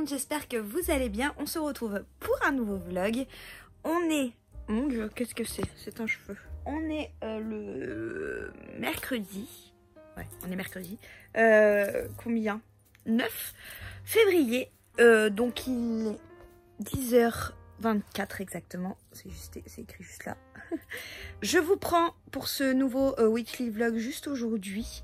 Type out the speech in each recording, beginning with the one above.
monde, j'espère que vous allez bien. On se retrouve pour un nouveau vlog. On est... Mon Dieu, qu'est-ce que c'est? C'est un cheveu. On est le mercredi. Ouais, on est mercredi. Combien? 9 février. Donc il est 10h24 exactement. C'est écrit juste là. Je vous prends pour ce nouveau weekly vlog juste aujourd'hui.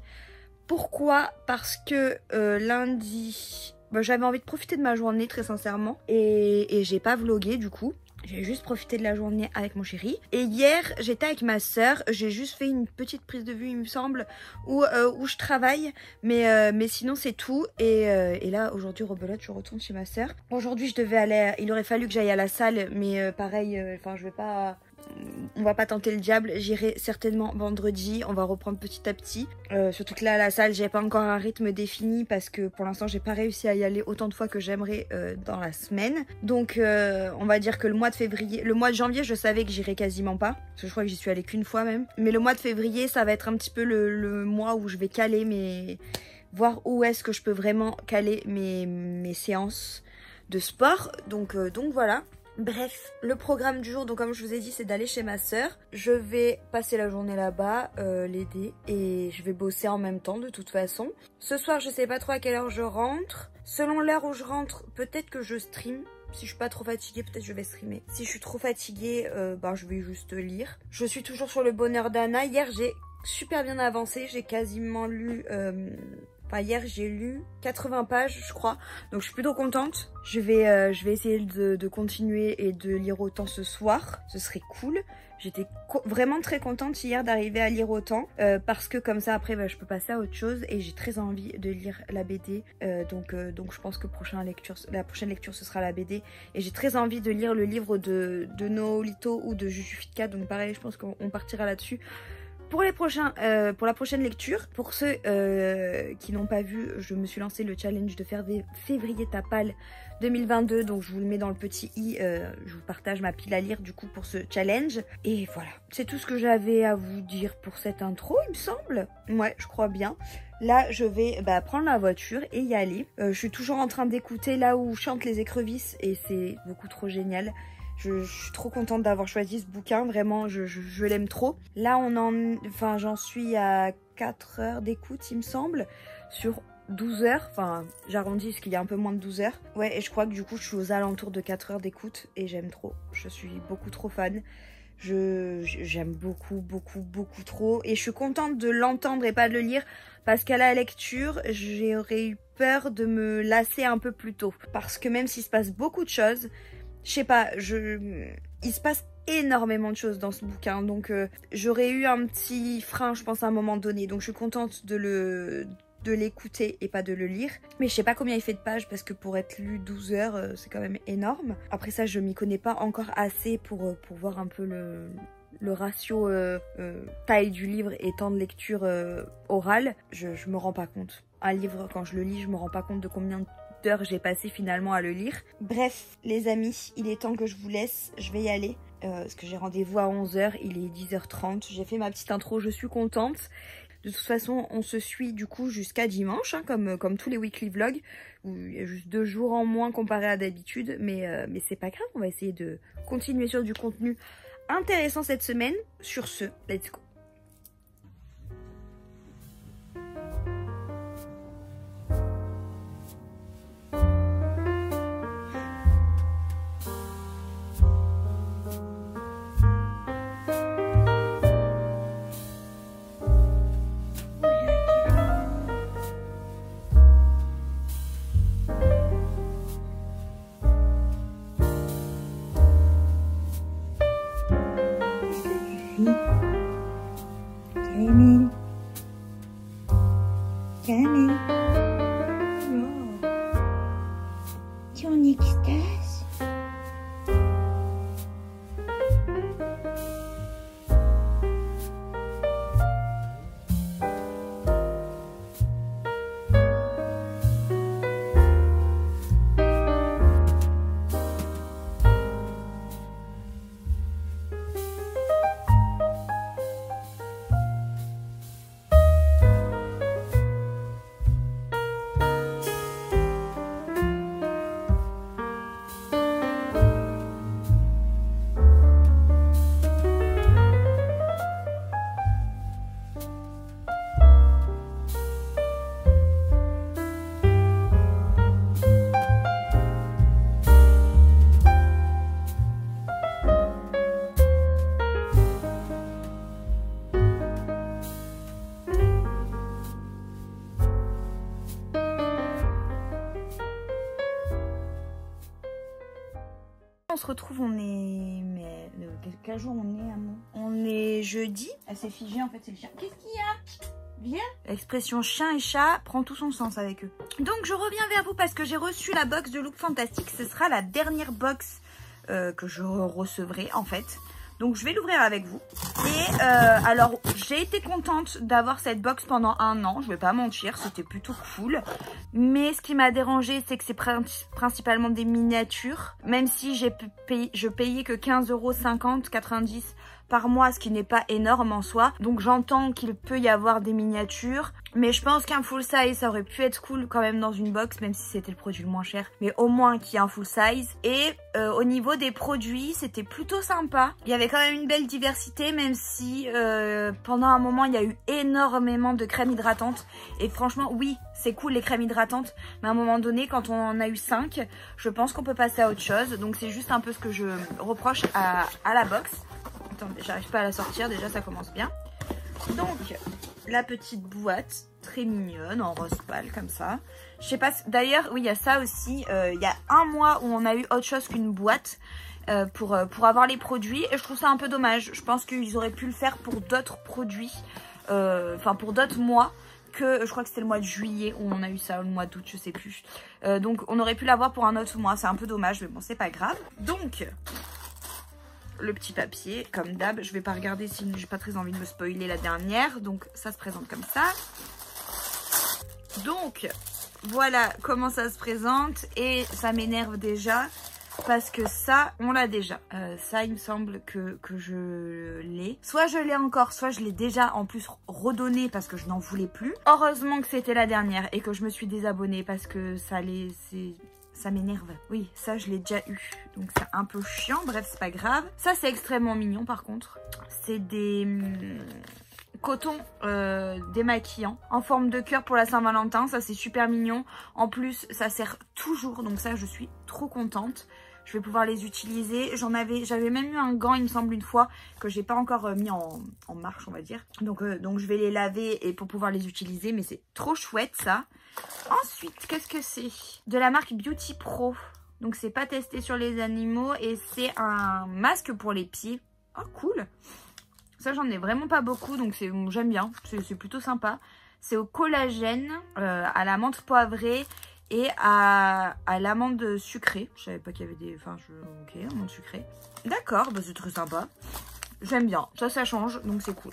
Pourquoi? Parce que lundi, j'avais envie de profiter de ma journée très sincèrement et j'ai pas vlogué du coup. J'ai juste profité de la journée avec mon chéri. Et hier, j'étais avec ma soeur. J'ai juste fait une petite prise de vue, il me semble, où je travaille. Mais sinon, c'est tout. Et là, aujourd'hui, rebelote, je retourne chez ma soeur. Aujourd'hui, je devais aller... Il aurait fallu que j'aille à la salle. Mais pareil, je vais pas... On va pas tenter le diable, j'irai certainement vendredi, on va reprendre petit à petit. Surtout que là à la salle j'ai pas encore un rythme défini parce que pour l'instant j'ai pas réussi à y aller autant de fois que j'aimerais dans la semaine. Donc on va dire que le mois de janvier je savais que j'irais quasiment pas, parce que je crois que j'y suis allée qu'une fois même. Mais le mois de février ça va être un petit peu le mois où je vais caler voir où est-ce que je peux vraiment caler mes séances de sport. Donc voilà. Bref, le programme du jour, donc comme je vous ai dit, c'est d'aller chez ma soeur. Je vais passer la journée là-bas, l'aider, et je vais bosser en même temps de toute façon. Ce soir, je sais pas trop à quelle heure je rentre. Selon l'heure où je rentre, peut-être que je stream. Si je suis pas trop fatiguée, peut-être je vais streamer. Si je suis trop fatiguée, je vais juste lire. Je suis toujours sur le bonheur d'Anna. Hier, j'ai super bien avancé. J'ai quasiment lu... hier j'ai lu 80 pages je crois, donc je suis plutôt contente. Je vais essayer de continuer et de lire autant ce soir, ce serait cool. J'étais vraiment très contente hier d'arriver à lire autant parce que comme ça après je peux passer à autre chose et j'ai très envie de lire la BD donc je pense que la prochaine lecture ce sera la BD et j'ai très envie de lire le livre de Noolito ou de Jujufitka, donc pareil je pense qu'on partira là-dessus. Pour la prochaine lecture, pour ceux qui n'ont pas vu, je me suis lancé le challenge de faire février Tapal 2022. Donc je vous le mets dans le petit i, je vous partage ma pile à lire du coup pour ce challenge. Et voilà, c'est tout ce que j'avais à vous dire pour cette intro il me semble. Ouais, je crois bien. Là je vais prendre la voiture et y aller. Je suis toujours en train d'écouter là où chantent les écrevisses et c'est beaucoup trop génial. Je suis trop contente d'avoir choisi ce bouquin, vraiment je l'aime trop. Là j'en suis à 4 heures d'écoute il me semble, sur 12 heures, j'arrondis parce qu'il y a un peu moins de 12 heures. Ouais, et je crois que du coup je suis aux alentours de 4 heures d'écoute et j'aime trop, je suis beaucoup trop fan. J'aime beaucoup trop et je suis contente de l'entendre et pas de le lire parce qu'à la lecture j'aurais eu peur de me lasser un peu plus tôt. Parce que même s'il se passe beaucoup de choses, je sais pas, il se passe énormément de choses dans ce bouquin, donc j'aurais eu un petit frein, je pense, à un moment donné. Donc je suis contente de l'écouter et pas de le lire. Mais je sais pas combien il fait de pages parce que pour être lu 12 heures, c'est quand même énorme. Après ça, je m'y connais pas encore assez pour voir un peu le ratio taille du livre et temps de lecture orale. Je me rends pas compte. Un livre, quand je le lis, je me rends pas compte de combien d'heures j'ai passé finalement à le lire. Bref les amis, il est temps que je vous laisse, je vais y aller parce que j'ai rendez-vous à 11h, il est 10h30, j'ai fait ma petite intro, je suis contente. De toute façon on se suit du coup jusqu'à dimanche, comme tous les weekly vlogs, où il y a juste 2 jours en moins comparé à d'habitude, mais c'est pas grave, on va essayer de continuer sur du contenu intéressant cette semaine. Sur ce, let's go. on se retrouve, on est... Mais quel jour on est, Amon? On est jeudi. Elle s'est figée, en fait, c'est le chien. Qu'est-ce qu'il y a? Viens. L'expression chien et chat prend tout son sens avec eux. Donc je reviens vers vous parce que j'ai reçu la box de Look Fantastic. Ce sera la dernière box que je recevrai en fait. Donc je vais l'ouvrir avec vous. Et alors j'ai été contente d'avoir cette box pendant 1 an. Je vais pas mentir, c'était plutôt cool. Mais ce qui m'a dérangé, c'est que c'est principalement des miniatures. Même si je payais que 15,50 €, 90 € par mois, ce qui n'est pas énorme en soi. Donc j'entends qu'il peut y avoir des miniatures. Mais je pense qu'un full size, ça aurait pu être cool quand même dans une box, même si c'était le produit le moins cher. Mais au moins qu'il y ait un full size. Et au niveau des produits, c'était plutôt sympa. Il y avait quand même une belle diversité, même si pendant un moment, il y a eu énormément de crèmes hydratantes. Et franchement, oui, c'est cool les crèmes hydratantes. Mais à un moment donné, quand on en a eu 5, je pense qu'on peut passer à autre chose. Donc c'est juste un peu ce que je reproche à la box. Attendez, j'arrive pas à la sortir, déjà ça commence bien. Donc, la petite boîte, très mignonne, en rose pâle comme ça. Je sais pas, d'ailleurs, oui, il y a ça aussi. Il y a 1 mois où on a eu autre chose qu'une boîte pour avoir les produits. Et je trouve ça un peu dommage. Je pense qu'ils auraient pu le faire pour d'autres produits, enfin pour d'autres mois. Que je crois que c'était le mois de juillet où on a eu ça, le mois d'août, je sais plus. Donc, on aurait pu l'avoir pour un autre mois. C'est un peu dommage, mais bon, c'est pas grave. Donc... le petit papier, comme d'hab, je vais pas regarder si j'ai pas très envie de me spoiler la dernière, donc ça se présente comme ça. Donc voilà comment ça se présente et ça m'énerve déjà parce que ça, on l'a déjà. Ça, il me semble que je l'ai. Soit je l'ai encore, soit je l'ai déjà en plus redonné parce que je n'en voulais plus. Heureusement que c'était la dernière et que je me suis désabonnée parce que ça m'énerve. Oui, ça je l'ai déjà eu. Donc c'est un peu chiant. Bref, c'est pas grave. Ça c'est extrêmement mignon par contre. C'est des cotons démaquillants en forme de cœur pour la Saint-Valentin. Ça c'est super mignon. En plus, ça sert toujours. Donc ça, je suis trop contente. Je vais pouvoir les utiliser. J'avais même eu un gant, il me semble, une fois, que j'ai pas encore mis en marche, on va dire. Donc je vais les laver et pour pouvoir les utiliser. Mais c'est trop chouette ça. Ensuite, qu'est-ce que c'est? De la marque Beauty Pro. Donc c'est pas testé sur les animaux et c'est un masque pour les pieds. Oh cool. Ça j'en ai vraiment pas beaucoup donc j'aime bien. C'est plutôt sympa. C'est au collagène, à la menthe poivrée et à l'amande sucrée. Je savais pas qu'il y avait des... Enfin, ok, amande sucrée. D'accord, bah c'est très sympa. J'aime bien. Ça change donc c'est cool.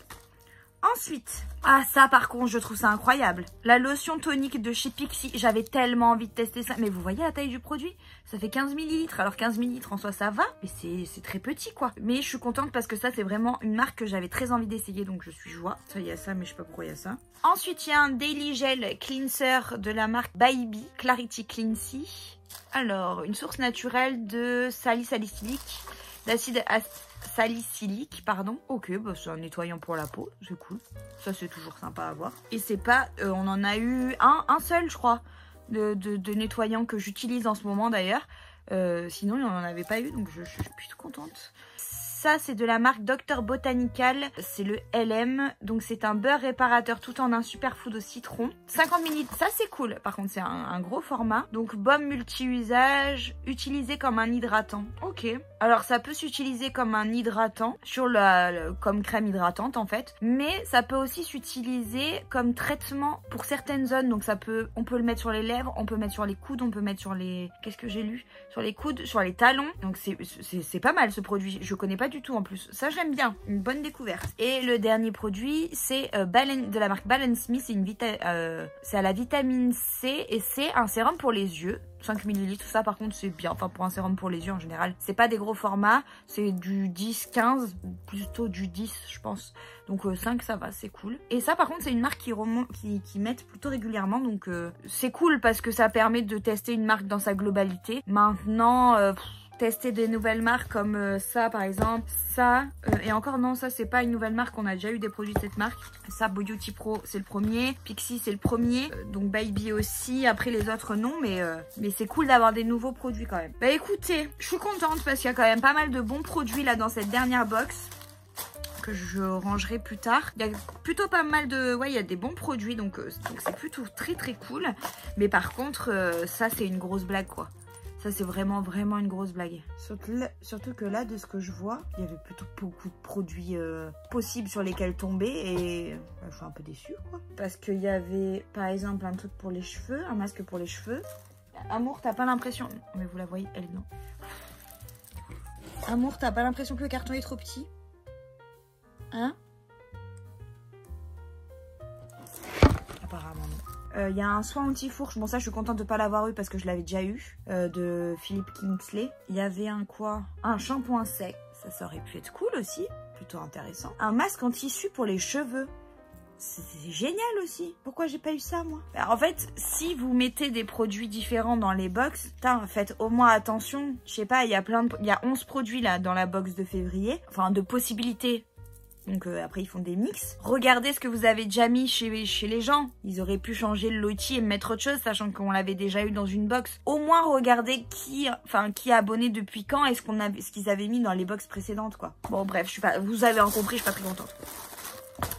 Ensuite, ah ça par contre je trouve ça incroyable. La lotion tonique de chez Pixi, j'avais tellement envie de tester ça. Mais vous voyez la taille du produit? Ça fait 15 ml. Alors 15 ml en soi ça va, mais c'est très petit quoi. Mais je suis contente parce que ça c'est vraiment une marque que j'avais très envie d'essayer. Donc je suis joie. Ça il y a ça mais je sais pas pourquoi il y a ça. Ensuite il y a un Daily Gel Cleanser de la marque Baby Clarity Cleansy. Alors une source naturelle de salicylique, d'acide salicylique, pardon. Ok, bah c'est un nettoyant pour la peau, c'est cool. Ça c'est toujours sympa à voir. Et c'est pas, on en a eu un seul je crois de nettoyant que j'utilise en ce moment d'ailleurs. Sinon il n'y en avait pas eu donc je suis plutôt contente. Ça c'est de la marque Dr Botanical, c'est le LM, donc c'est un beurre réparateur tout en un superfood au citron. 50 ml, ça c'est cool, par contre c'est un gros format. Donc baume multi-usage, utilisé comme un hydratant. Ok, alors ça peut s'utiliser comme un hydratant, comme crème hydratante en fait. Mais ça peut aussi s'utiliser comme traitement pour certaines zones. Donc on peut le mettre sur les lèvres, on peut mettre sur les coudes, on peut mettre sur les... Qu'est-ce que j'ai lu? Sur les coudes, sur les talons. Donc c'est pas mal ce produit, je connais pas du tout en plus. Ça j'aime bien, une bonne découverte. Et le dernier produit c'est de la marque Balance Me, c'est à la vitamine C et c'est un sérum pour les yeux. 5 ml, tout ça par contre c'est bien, enfin pour un sérum pour les yeux en général. C'est pas des gros formats, c'est du 10-15, plutôt du 10 je pense. Donc 5 ça va, c'est cool. Et ça par contre c'est une marque qui mettent plutôt régulièrement, donc c'est cool parce que ça permet de tester une marque dans sa globalité. Maintenant... tester des nouvelles marques comme ça par exemple, ça et encore non, ça c'est pas une nouvelle marque, on a déjà eu des produits de cette marque. Ça Beauty Pro c'est le premier, Pixi c'est le premier, donc Baby aussi, après les autres non, mais c'est cool d'avoir des nouveaux produits quand même. Bah écoutez, je suis contente parce qu'il y a quand même pas mal de bons produits là dans cette dernière box que je rangerai plus tard. Il y a plutôt pas mal de... Ouais, il y a des bons produits donc c'est plutôt très très cool. Mais par contre ça c'est une grosse blague quoi. Ça c'est vraiment une grosse blague. Surtout que là, de ce que je vois, il y avait plutôt beaucoup de produits possibles sur lesquels tomber et je suis un peu déçue quoi. Parce qu'il y avait par exemple un truc pour les cheveux, un masque pour les cheveux. Amour, t'as pas l'impression... Mais vous la voyez, elle est dedans. Amour, t'as pas l'impression que le carton est trop petit? Hein? Apparemment non. Il y a un soin anti-fourche. Bon ça je suis contente de pas l'avoir eu parce que je l'avais déjà eu. De Philippe Kingsley. Il y avait un quoi? Un shampoing sec. Ça aurait pu être cool aussi. Plutôt intéressant. Un masque en tissu pour les cheveux. C'est génial aussi. Pourquoi j'ai pas eu ça moi? En fait, si vous mettez des produits différents dans les box, faites au moins attention. Je sais pas, il y a 11 produits là dans la box de février. Enfin, de possibilités. Donc après ils font des mix. Regardez ce que vous avez déjà mis chez les gens. Ils auraient pu changer le loti et mettre autre chose, sachant qu'on l'avait déjà eu dans une box. Au moins regardez qui est abonné depuis quand et ce qu'ils avaient mis dans les box précédentes quoi. Bon bref, vous avez compris, je suis pas très contente.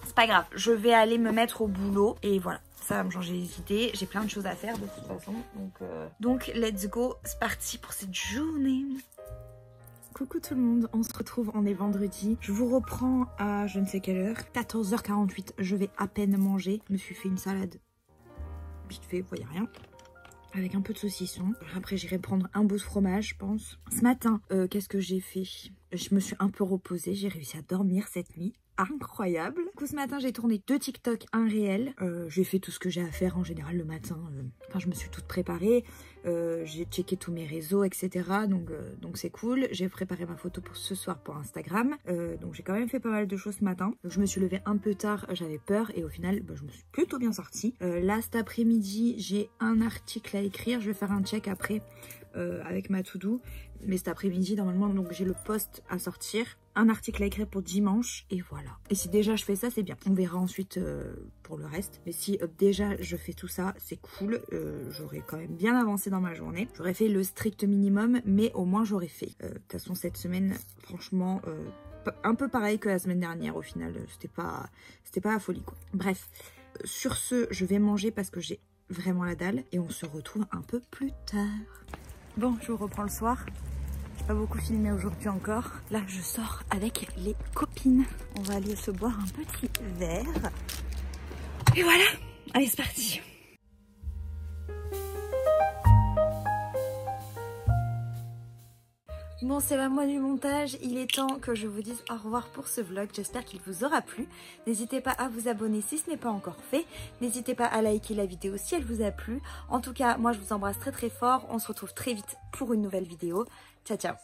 C'est pas grave, je vais aller me mettre au boulot et voilà. Ça va me changer les idées, j'ai plein de choses à faire de toute façon. Donc let's go, c'est parti pour cette journée. Coucou tout le monde, on se retrouve, on est vendredi. Je vous reprends à je ne sais quelle heure, 14h48, je vais à peine manger. Je me suis fait une salade vite fait, vous voyez rien. Avec un peu de saucisson. Après j'irai prendre un bout de fromage je pense. Ce matin, qu'est-ce que j'ai fait? Je me suis un peu reposée, j'ai réussi à dormir cette nuit. Incroyable. Du coup ce matin j'ai tourné 2 TikTok, un réel. J'ai fait tout ce que j'ai à faire en général le matin. Enfin je me suis toute préparée. J'ai checké tous mes réseaux etc. Donc c'est cool. J'ai préparé ma photo pour ce soir pour Instagram. Donc j'ai quand même fait pas mal de choses ce matin. Donc, je me suis levée un peu tard, j'avais peur et au final je me suis plutôt bien sortie. Là cet après-midi j'ai un article à écrire. Je vais faire un check après avec ma to-do. Mais cet après-midi normalement donc j'ai le post à sortir. Un article à écrire pour dimanche et voilà. Et si déjà je fais ça c'est bien. On verra ensuite pour le reste. Mais si déjà je fais tout ça c'est cool. J'aurais quand même bien avancé dans ma journée. J'aurais fait le strict minimum mais au moins j'aurais fait. De toute façon cette semaine franchement un peu pareil que la semaine dernière au final. C'était pas la folie quoi. Bref. Sur ce je vais manger parce que j'ai vraiment la dalle. Et on se retrouve un peu plus tard. Bon je vous reprends le soir. Pas beaucoup filmé aujourd'hui encore. Là je sors avec les copines. On va aller se boire un petit verre. Et voilà. Allez c'est parti. Bon c'est la moi du montage, il est temps que je vous dise au revoir pour ce vlog, j'espère qu'il vous aura plu. N'hésitez pas à vous abonner si ce n'est pas encore fait, n'hésitez pas à liker la vidéo si elle vous a plu. En tout cas moi je vous embrasse très fort, on se retrouve très vite pour une nouvelle vidéo. Ciao ciao.